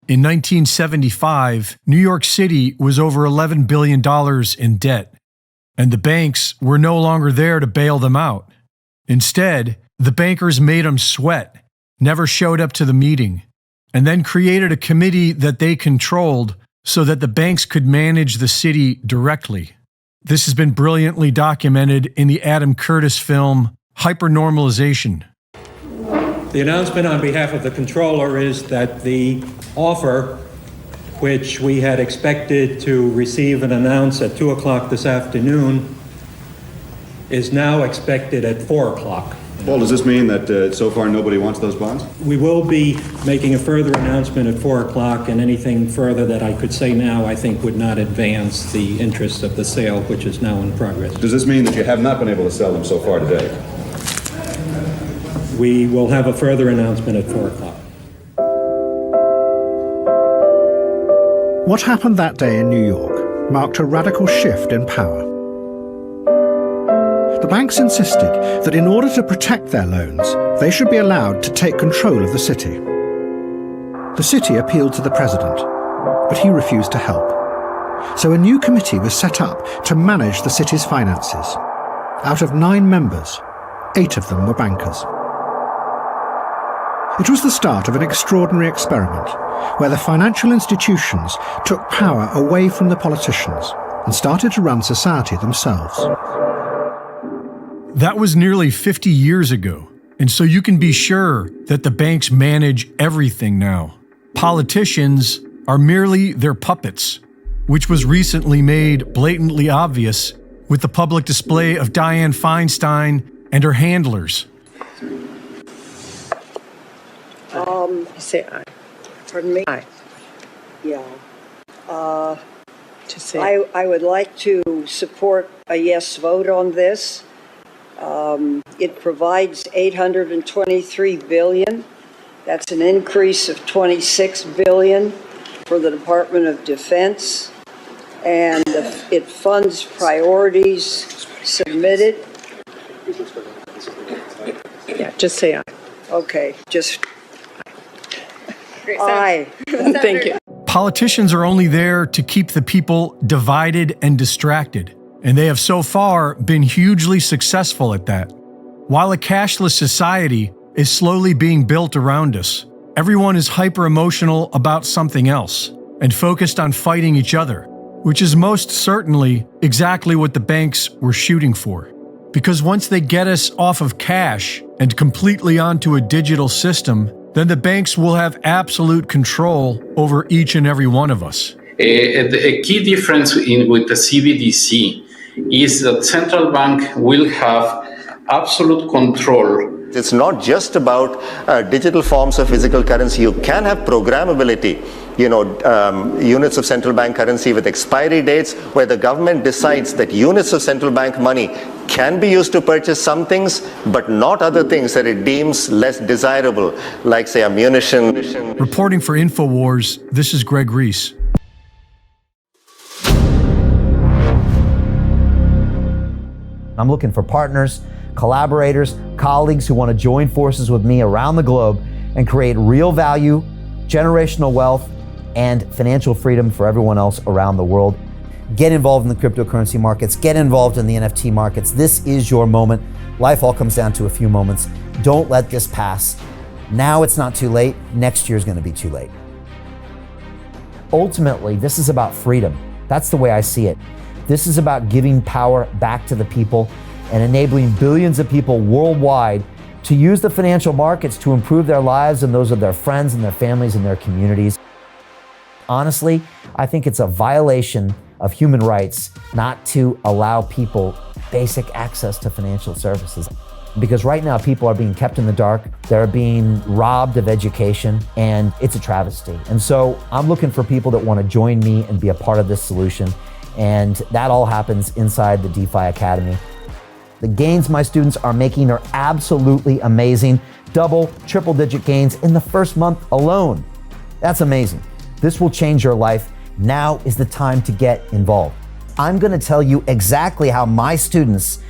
In 1975, New York City was over $11 billion in debt, and the banks were no longer there to bail them out. Instead, the bankers made them sweat, never showed up to the meeting, and then created a committee that they controlled so that the banks could manage the city directly. This has been brilliantly documented in the Adam Curtis film Hypernormalization. The announcement on behalf of the Comptroller is that the offer, which we had expected to receive and announce at 2 o'clock this afternoon, is now expected at 4 o'clock. Paul, does this mean that so far nobody wants those bonds? We will be making a further announcement at 4 o'clock, and anything further that I could say now I think would not advance the interest of the sale, which is now in progress. Does this mean that you have not been able to sell them so far today? We will have a further announcement at 4 o'clock. What happened that day in New York marked a radical shift in power. The banks insisted that in order to protect their loans, they should be allowed to take control of the city. The city appealed to the president, but he refused to help. So a new committee was set up to manage the city's finances. Out of 9 members, 8 of them were bankers. It was the start of an extraordinary experiment where the financial institutions took power away from the politicians and started to run society themselves. That was nearly 50 years ago, and so you can be sure that the banks manage everything now. Politicians are merely their puppets, which was recently made blatantly obvious with the public display of Dianne Feinstein and her handlers. Say aye. Pardon me? Aye. Yeah. To say I would like to support a yes vote on this. It provides $823 billion. That's an increase of $26 billion for the Department of Defense. And it funds priorities submitted. yeah, just say aye. Okay, just aye. Thank you. Politicians are only there to keep the people divided and distracted, and they have so far been hugely successful at that. While a cashless society is slowly being built around us, everyone is hyper-emotional about something else and focused on fighting each other, which is most certainly exactly what the banks were shooting for. Because once they get us off of cash and completely onto a digital system, then the banks will have absolute control over each and every one of us. A key difference with the CBDC is that central bank will have absolute control. It's not just about digital forms of physical currency. You can have programmability, units of central bank currency with expiry dates where the government decides that units of central bank money can be used to purchase some things, but not other things that it deems less desirable, like, say, ammunition. Reporting for InfoWars, this is Greg Reese. I'm looking for partners, collaborators, colleagues who want to join forces with me around the globe and create real value, generational wealth, and financial freedom for everyone else around the world. Get involved in the cryptocurrency markets, get involved in the NFT markets. This is your moment. Life all comes down to a few moments. Don't let this pass. Now it's not too late. Next year is going to be too late. Ultimately, this is about freedom. That's the way I see it. This is about giving power back to the people and enabling billions of people worldwide to use the financial markets to improve their lives and those of their friends and their families and their communities. Honestly, I think it's a violation of human rights not to allow people basic access to financial services. Because right now people are being kept in the dark, they're being robbed of education, and it's a travesty. And so I'm looking for people that want to join me and be a part of this solution. And that all happens inside the DeFi Academy. The gains my students are making are absolutely amazing. Double, triple-digit gains in the first month alone. That's amazing. This will change your life. Now is the time to get involved. I'm going to tell you exactly how my students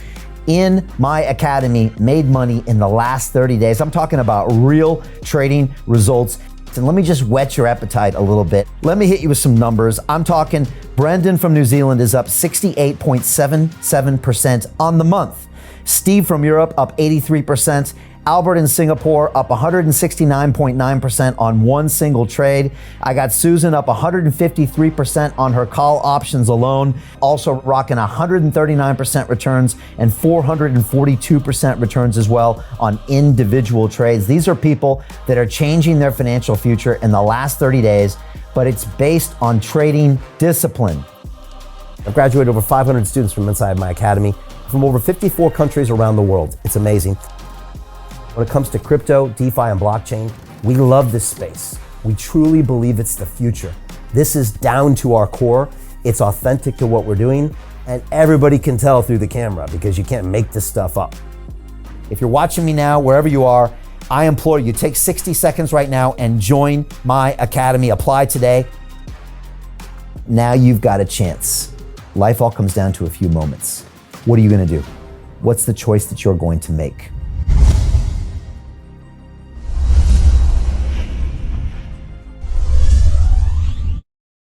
in my academy made money in the last 30 days. I'm talking about real trading results. And let me just whet your appetite a little bit. Let me hit you with some numbers. I'm talking Brendan from New Zealand is up 68.77% on the month. Steve from Europe up 83%. Albert in Singapore up 169.9% on one single trade. I got Susan up 153% on her call options alone, also rocking 139% returns and 442% returns as well on individual trades. These are people that are changing their financial future in the last 30 days, but it's based on trading discipline. I've graduated over 500 students from inside my academy from over 54 countries around the world. It's amazing. When it comes to crypto, DeFi, and blockchain, we love this space. We truly believe it's the future. This is down to our core. It's authentic to what we're doing, and everybody can tell through the camera because you can't make this stuff up. If you're watching me now, wherever you are, I implore you, take 60 seconds right now and join my academy. Apply today. Now you've got a chance. Life all comes down to a few moments. What are you going to do? What's the choice that you're going to make?